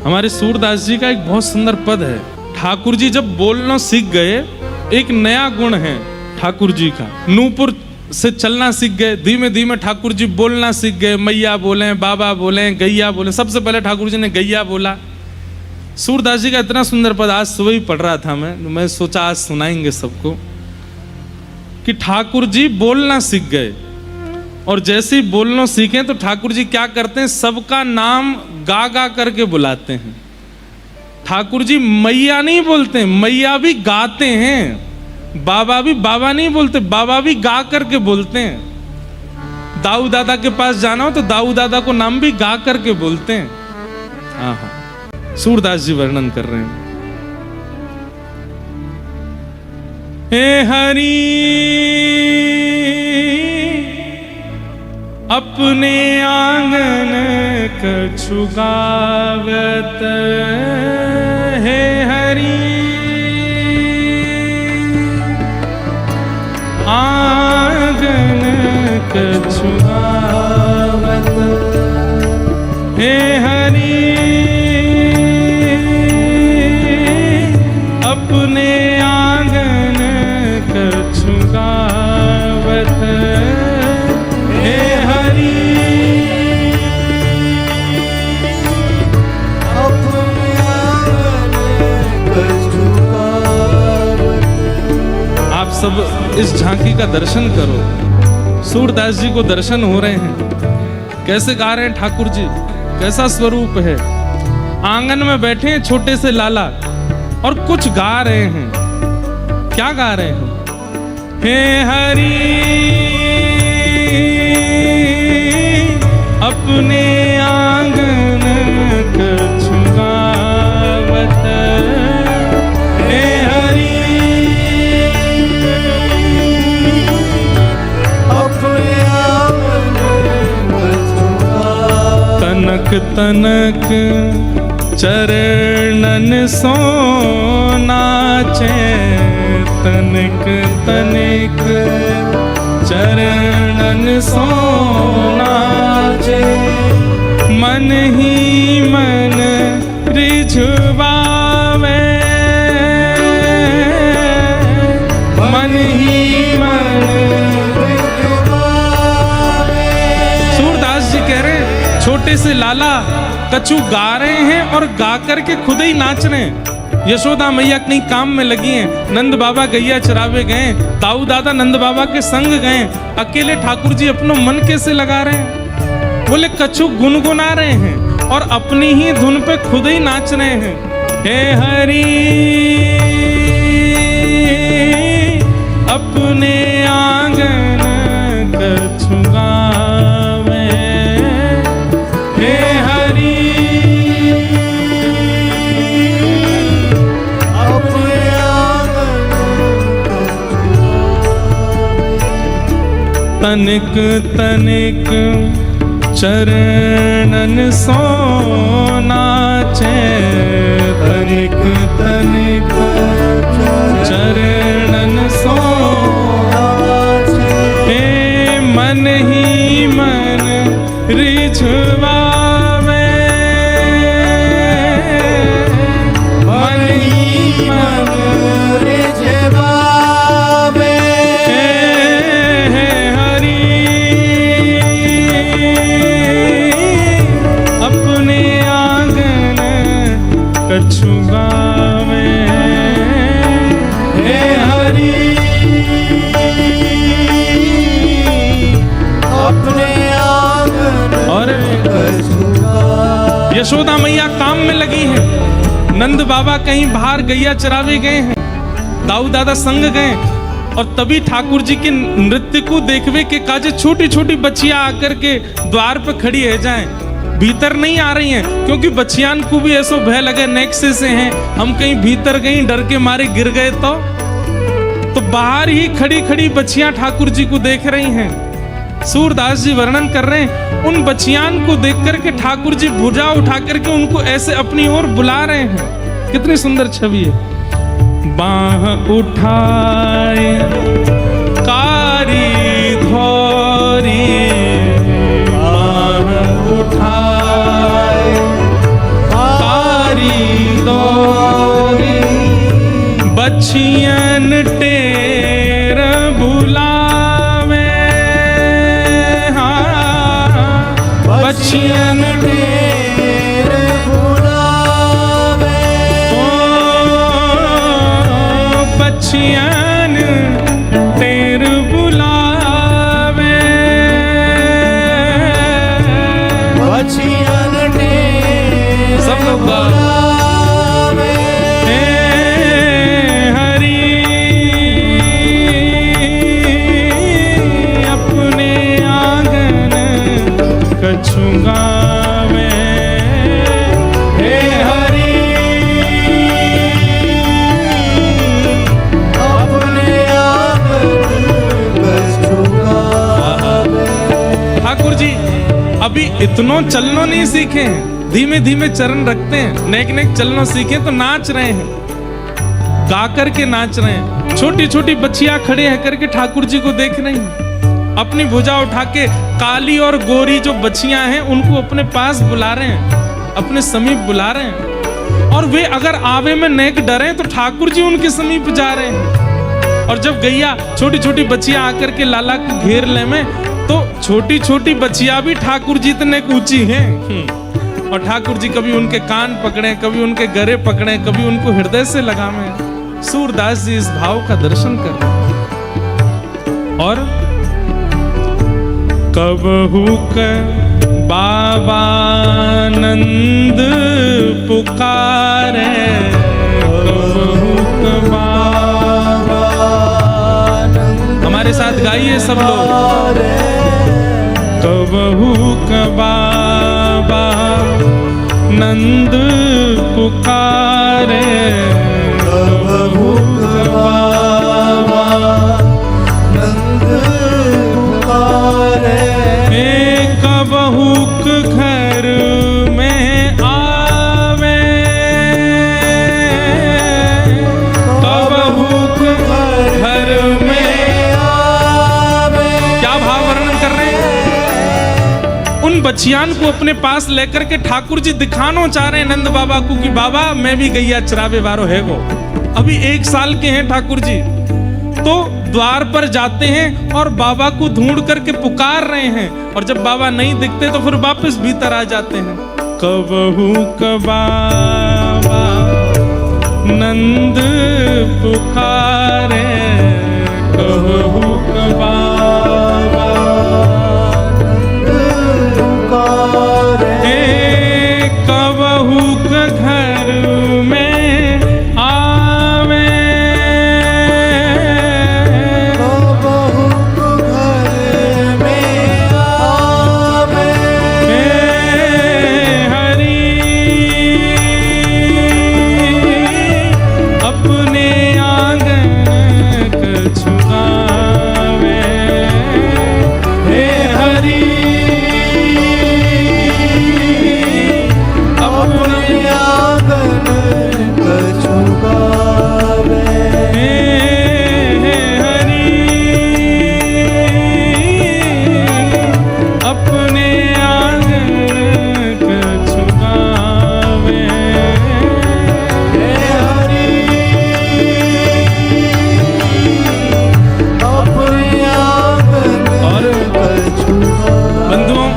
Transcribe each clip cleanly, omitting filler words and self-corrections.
हमारे सूरदास जी का एक बहुत सुंदर पद है। ठाकुर जी जब बोलना सीख गए, एक नया गुण है ठाकुर जी का, नूपुर से चलना सीख गए, धीमे धीमे ठाकुर जी बोलना सीख गए। मैया बोले, बाबा बोले, गैया बोले। सबसे पहले ठाकुर जी ने गैया बोला। सूरदास जी का इतना सुंदर पद आज सुबह ही पढ़ रहा था मैं सोचा आज सुनाएंगे सबको, कि ठाकुर जी बोलना सीख गए, और जैसे ही बोलना सीखे तो ठाकुर जी क्या करते हैं, सबका नाम गा गा करके बुलाते हैं। ठाकुर जी मैया नहीं बोलते, मैया भी गाते हैं। बाबा भी बाबा नहीं बोलते, बाबा भी गा करके बोलते हैं। दाऊ दादा के पास जाना हो तो दाऊ दादा को नाम भी गा करके बोलते हैं। हाँ हाँ, सूरदास जी वर्णन कर रहे हैं। हे हरि अपने आंगन कछु गावत, हे हरि आंगन कछु गावत, हे हरि अपने आंगन कछु गावत, हे हरि अपने आंगन कछु गावत। आप सब इस झांकी का दर्शन करो। सूरदास जी को दर्शन हो रहे हैं, कैसे गा रहे हैं ठाकुर जी, कैसा स्वरूप है। आंगन में बैठे हैं छोटे से लाला और कुछ गा रहे हैं। क्या गा रहे हैं? हे हरि अपने आंगन कछु गावत, हे हरि अपने आंगन कछु गावत। तनक तनक चरणन सो नाचे, तनिक तनिक चरणन सो नाचे, मन ही मन रिझवावे, मन ही मन रिझवावे। सूरदास जी कह रहे हैं छोटे से लाला कछु गा रहे हैं और गा करके खुद ही नाच रहे हैं। यशोदा मैया कहीं काम में लगी हैं, नंद बाबा गैया चरावे गए, ताऊ दादा नंद बाबा के संग गए, अकेले ठाकुर जी अपना मन कैसे लगा रहे हैं? बोले कछु गुनगुना रहे हैं और अपनी ही धुन पे खुद ही नाच रहे हैं। हे हरि अपने आंगन कछु गावे, हे हरि अपने आंगन कछु गावे। तनिक तनिक चरणन सो नाचे, तनिक तनिक चरणन सो नाचे, हे मन ही मन रिझवावे, मन ही मन रिझवावे, हे हरि अपने आंगन कछु गावे, हे हरि अपने आंगन। और यशोदा मैया काम में लगी हैं, नंद बाबा कहीं बाहर गैया चरावे गए हैं, दाऊ दादा संग गए, और तभी ठाकुर जी के नृत्य को देखवे के काजे छोटी छोटी बच्चियां आकर के द्वार पर खड़ी है जाएं, भीतर नहीं आ रही हैं, क्योंकि बच्चियान को भी ऐसा भय लगे नेक्से से हैं, हम कहीं भीतर गई डर के मारे गिर गए तो बाहर ही खड़ी खड़ी बच्चियां ठाकुर जी को देख रही हैं। सूरदास जी वर्णन कर रहे हैं, उन बच्चियान को देख करके ठाकुर जी भुजा उठा करके उनको ऐसे अपनी ओर बुला रहे हैं। कितनी सुंदर छवि है। बाह उठाए कारी धोरी, बाह उठाए कारी दौरी बछियन टेर बुलावे, हाँ बछियन टेर बुलावे, ओ बछियन टेर बुलावे, बछियन टेर सब लोग बुलावे, हरि अपने आंगन कछु गावे, हे हरि अपने आंगन कछु गावे। ठाकुर जी अभी इतनो चलनो नहीं सीखे हैं, धीमे धीमे चरण रखते हैं, नेक नेक चलनो सीखे तो नाच रहे हैं, गा करके नाच रहे हैं। छोटी छोटी बच्चियां खड़े हैं करके ठाकुर जी को देख रही हैं, अपनी भुजा उठा के काली और गोरी जो बच्चियां हैं उनको अपने पास बुला रहे हैं, अपने समीप बुला रहे हैं। और वे अगर आवे में नेक डरे तो ठाकुर जी उनके समीप जा रहे हैं। और जब गैया छोटी छोटी बच्चियां आकर के लाला को घेर ले में, तो छोटी छोटी बच्चियां भी ठाकुर जी इतने ऊंची हैं। और ठाकुर जी कभी उनके कान पकड़े, कभी उनके गरे पकड़े, कभी उनको हृदय से लगावे। सूरदास जी इस भाव का दर्शन कर। और कबहू क बाबा नंद पुकारे, कबहू क बाबा, हमारे साथ गाइए सब लोग। कबहू क बाबा नंद पुकारे, कबहू क बाबा नंद पुकारे, कबहू क घर में आवे, कबहू क घर में आवे। क्या भाव वर्णन कर रहे हैं? उन बच्चियान को अपने पास लेकर के ठाकुर जी दिखाना चाह रहे हैं नंद बाबा को कि बाबा मैं भी गैया चरावे वारो है वो। अभी 1 साल के हैं ठाकुर जी, तो द्वार पर जाते हैं और बाबा को ढूंढ करके पुकार रहे हैं। और जब बाबा नहीं दिखते तो फिर वापस भीतर आ जाते हैं। कबहू क बाबा नंद पुकारे, कबहू क बाबा पुकारे, कबहू क घर में आवे, कबहू क घर में आवे। हरि अपने आंगन कछु गावे, हे हरि अपने आंगन कछु गावे, हरि अपने आंगन कछु गावे, हे हरि अपने आंगन कछु गावे। बंधुओं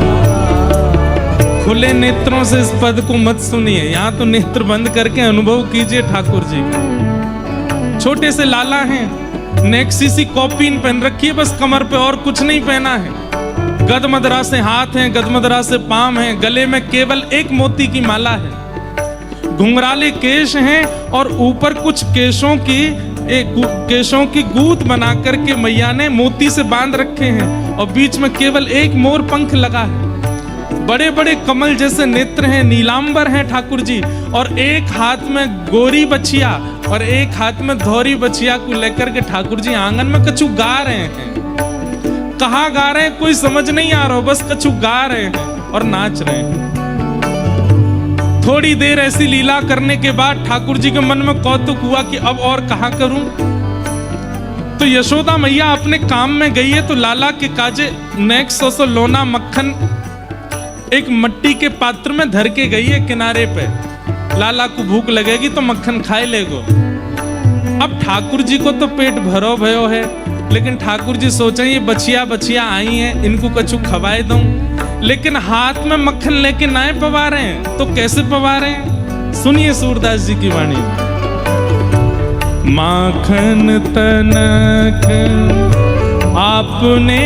खुले नेत्रों से इस पद को मत सुनिए, यहाँ तो नेत्र बंद करके अनुभव कीजिए ठाकुर जी का। छोटे से लाला हैं, नेक्सी सी कॉपीन पहन रखी है बस कमर पे, और कुछ नहीं पहना है। गदमदरा से हाथ हैं, गदमदरा से पांव हैं, गले में केवल एक मोती की माला है। घुंघराले केश हैं और ऊपर कुछ केशों की गूंथ बना करके मैया ने मोती से बांध रखे हैं, और बीच में केवल एक मोर पंख लगा है। बड़े बड़े कमल जैसे नेत्र हैं, नीलांबर हैं ठाकुर जी, और एक हाथ में गोरी बछिया और एक हाथ में धौरी बछिया को लेकर के ठाकुर जी आंगन में कछु गा रहे हैं। कहाँ गा रहे हैं कोई समझ नहीं आ रहा, बस कछु गा रहे हैं और नाच रहे हैं। थोड़ी देर ऐसी लीला करने के बाद ठाकुर जी के मन में कौतुक हुआ कि अब और कहाँ करूं। तो यशोदा मैया अपने काम में गई है, तो लाला के काजे नेक सो लोना मक्खन एक मट्टी के पात्र में धर के गई है किनारे पे। लाला को भूख लगेगी तो मक्खन खाए लेगो। अब ठाकुर जी को तो पेट भरो भयो है, लेकिन ठाकुर जी सोचे ये बचिया बचिया आई हैं, इनको कछु खवाए दूं, लेकिन हाथ में मक्खन लेके ना पवा रहे हैं, तो कैसे पवा रहे हैं? सुनिए सूरदास जी की वाणी। माखन तनक आपने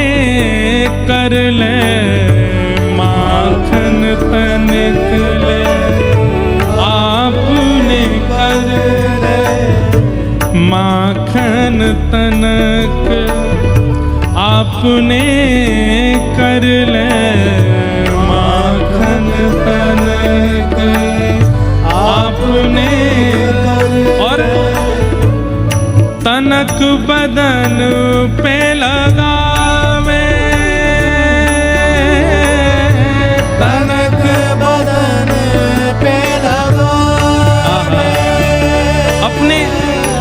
कर ले, माखन तनक ले आपने कर ले, माखन तनक आपने कर ले, माखन तनक आपने और तनक बदन पे लगावे, तनक बदन पे लगावे, अपने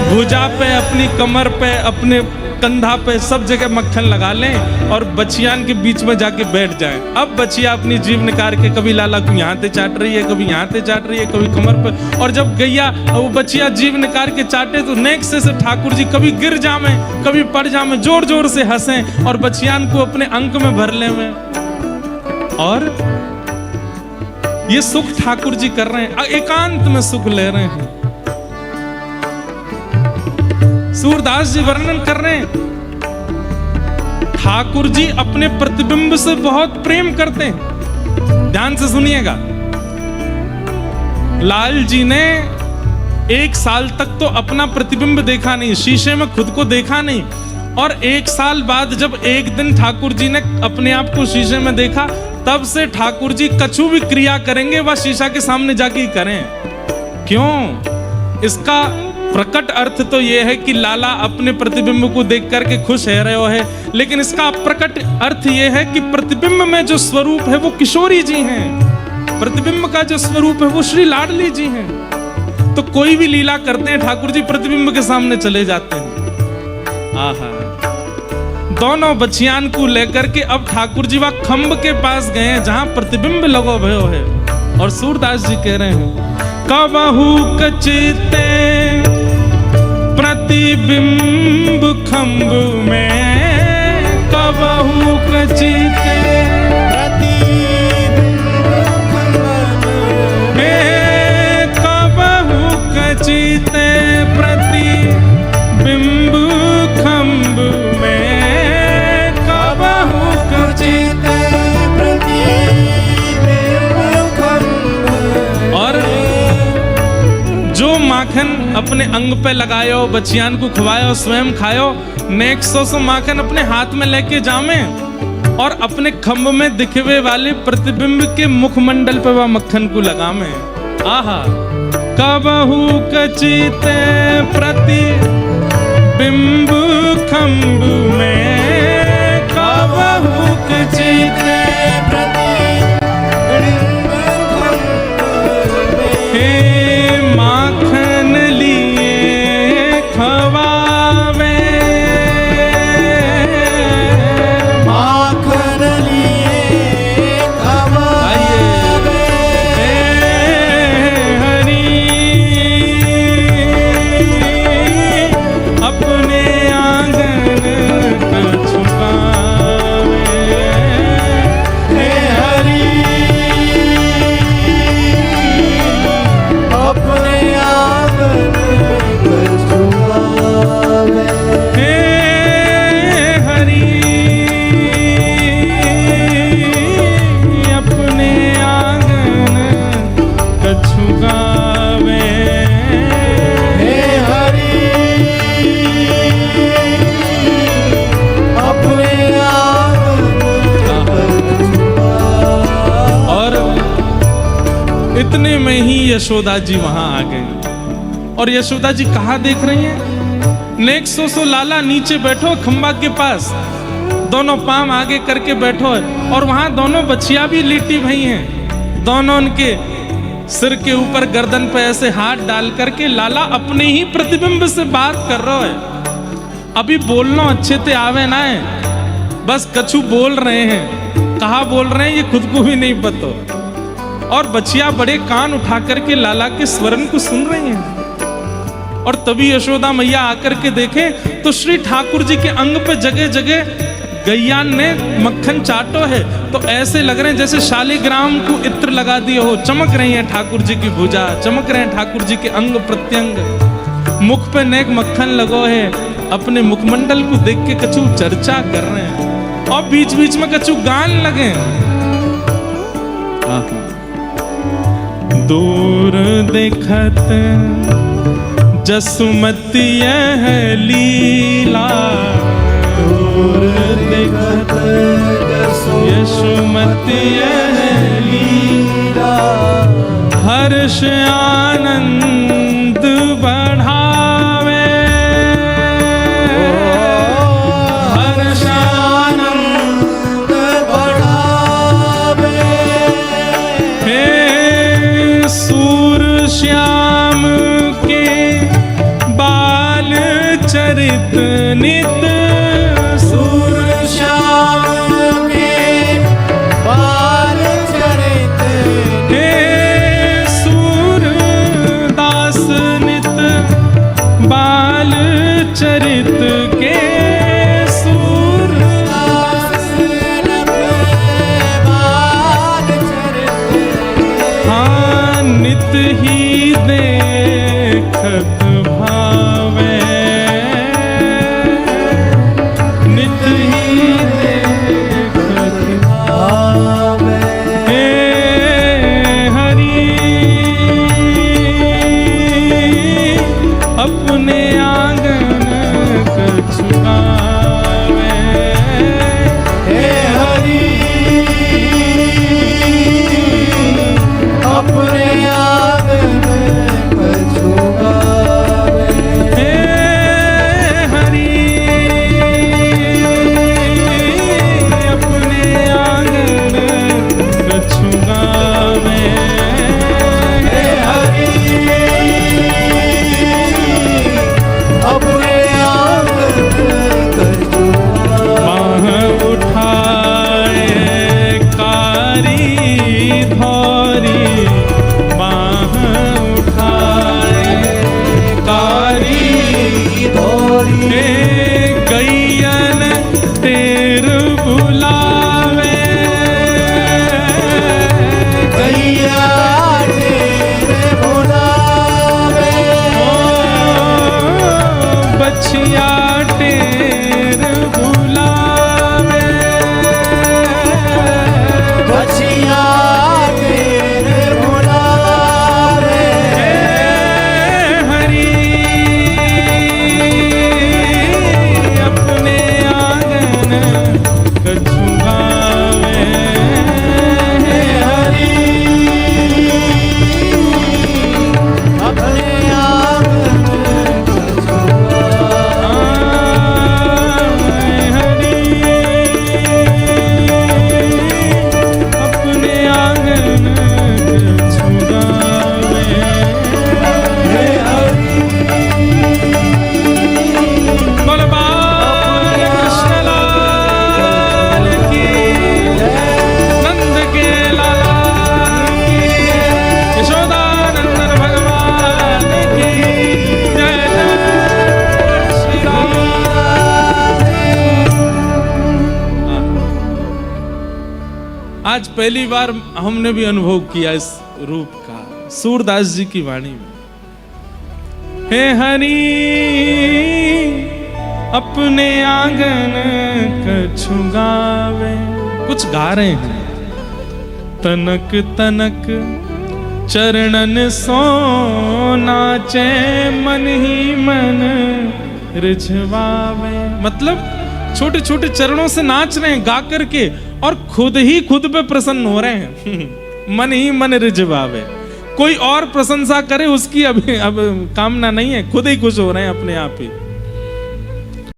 भुजा पे, अपनी कमर पे, अपने कंधा पे, सब जगह मक्खन लगा लें और बचियान के बीच में जाके बैठ जाएं। अब बचिया अपनी जीभ निकाल के कभी लाला को यहाँ से चाट रही है, कभी यहाँ से चाट रही है, कभी कमर पे, और जब गैया वो बचिया जीभ निकाल के चाटे तो नेक्स्ट से ठाकुर जी कभी गिर जावे, कभी पड़ जावे, जोर जोर से हंसें और बचियान को अपने अंक में भर ले में। और ये सुख ठाकुर जी कर रहे हैं, एकांत में सुख ले रहे हैं। सूरदास जी वर्णन कर रहे हैं, ठाकुर जी अपने प्रतिबिंब से बहुत प्रेम करते हैं। ध्यान से सुनिएगा। लाल जी ने 1 साल तक तो अपना प्रतिबिंब देखा नहीं, शीशे में खुद को देखा नहीं, और 1 साल बाद जब एक दिन ठाकुर जी ने अपने आप को शीशे में देखा, तब से ठाकुर जी कछु भी क्रिया करेंगे वह शीशा के सामने जाके ही करें। क्यों? इसका प्रकट अर्थ तो यह है कि लाला अपने प्रतिबिंब को देख करके खुश है रहे है, लेकिन इसका प्रकट अर्थ यह है कि प्रतिबिंब में जो स्वरूप है वो किशोरी जी हैं, प्रतिबिंब का जो स्वरूप है वो श्री लाडली जी हैं। तो कोई भी लीला करते हैं ठाकुर जी प्रतिबिंब के सामने चले जाते हैं। आहा, दोनों बचियान को लेकर के अब ठाकुर जी वह खंभ के पास गए हैं जहां प्रतिबिंब लगो भयो है, और सूरदास जी कह रहे हैं, कबहू कचिते प्रतिबिंब खंभ में, कबहू कचिते प्रतिबिंब खंभ में, कबहू कचिते प्रतिबिंब खंभ में, कबहू कचिते प्रतिबिंब खंभ। और जो माखन अपने अंग पे लगायो, बचियान को खवायो, स्वयं खायो, नेक्स्ट सो माखन अपने हाथ में लेके जामे और अपने खंभ में दिखवे वाले प्रतिबिंब के मुखमंडल पे वह मक्खन को लगामे। आहा, कबहू कचिते प्रतिबिंब खंभ में, कबहू कचिते प्रतिबिंब खंभ में, माखन लिए खवावे, माखन लिए खवावे, हरि अपने आंगन कछु गावे, हे हरि अपने आंगन कछु गावे, हे हरि अपने आंगन कछु गावे, हे हरि अपने आंगन कछु गावे। और इतने में ही यशोदा जी वहां आ गई। और यशोदा जी कहाँ देख रही हैं? नेक्स्ट सो लाला नीचे बैठो खंबा के पास, दोनों पांव आगे करके बैठो है, और वहां दोनों बच्चियां भी लेटी भई हैं। दोनों उनके सिर के ऊपर गर्दन पे ऐसे हाथ डाल करके लाला अपने ही प्रतिबिंब से बात कर रहा है। अभी बोलना अच्छे से आवे ना है, बस कछु बोल रहे हैं, कहा बोल रहे हैं ये खुद को भी नहीं पता। और बचिया बड़े कान उठा करके लाला के स्वरन को सुन रही हैं। और तभी यशोदा मैया आकर के देखें तो श्री ठाकुर जी के अंग पे जगह जगह गैया ने मक्खन चाटो है, तो ऐसे लग रहे हैं जैसे शालिग्राम को इत्र लगा दिए हो। चमक रही है ठाकुर जी की भुजा, चमक रहे हैं ठाकुर जी के अंग प्रत्यंग। मुख पे नेक मक्खन लगो है। अपने मुखमंडल को देख के कछु चर्चा कर रहे हैं और बीच बीच में कछु गान लगे। दूर देखत जसुमती यह लीला, दूर देखत यशुमती यह लीला, हर्ष आनंद बढ़ावे, हर्ष आनंद बढ़ावे। हे सूर श्याम के बाल चरित नित, सूर श्याम के बाल चरित, हे सूर दास नित बाल चरित के, सूर दास नित बाल चरित, हाँ नित ही देखत भावे, नित ही देखत भावे। हे हरि अपने आंगन कछु गावे, हे हरि अपने आंगन कछु गावे, हे हरि अपने आंगन कछु गावे, हे हरि अपने आंगन कछु गावे। बाह उठाए कारी धौरी, बाह उठाए कारी धौरी, हे गैयन तेर बुलावे, गैया तेरे बुलावे, बछिया टेर बुलावे, बछिया तेरे बुलावे, हे हरि अपने आंगन कछु गावे, हे हरि अपने आंगन कछु अपने आंगन कछु गावे, हे हरि बोल बाल कृष्ण लाल की, नंद के लाला की, यशोदा नंदन भगवान की जय, जय श्री राम। आज पहली बार हमने भी अनुभव किया इस रूप का सूरदास जी की वाणी में। हे हरि अपने आंगन कछु गावे, कुछ गा रहे हैं। तनक तनक चरणन सो नाचे, मन ही मन रिझवावे। मतलब छोटे छोटे चरणों से नाच रहे हैं गा करके, और खुद ही खुद पे प्रसन्न हो रहे हैं। मन ही मन रिझवावे, कोई और प्रशंसा करे उसकी अब कामना नहीं है, खुद ही खुश हो रहे हैं अपने आप ही।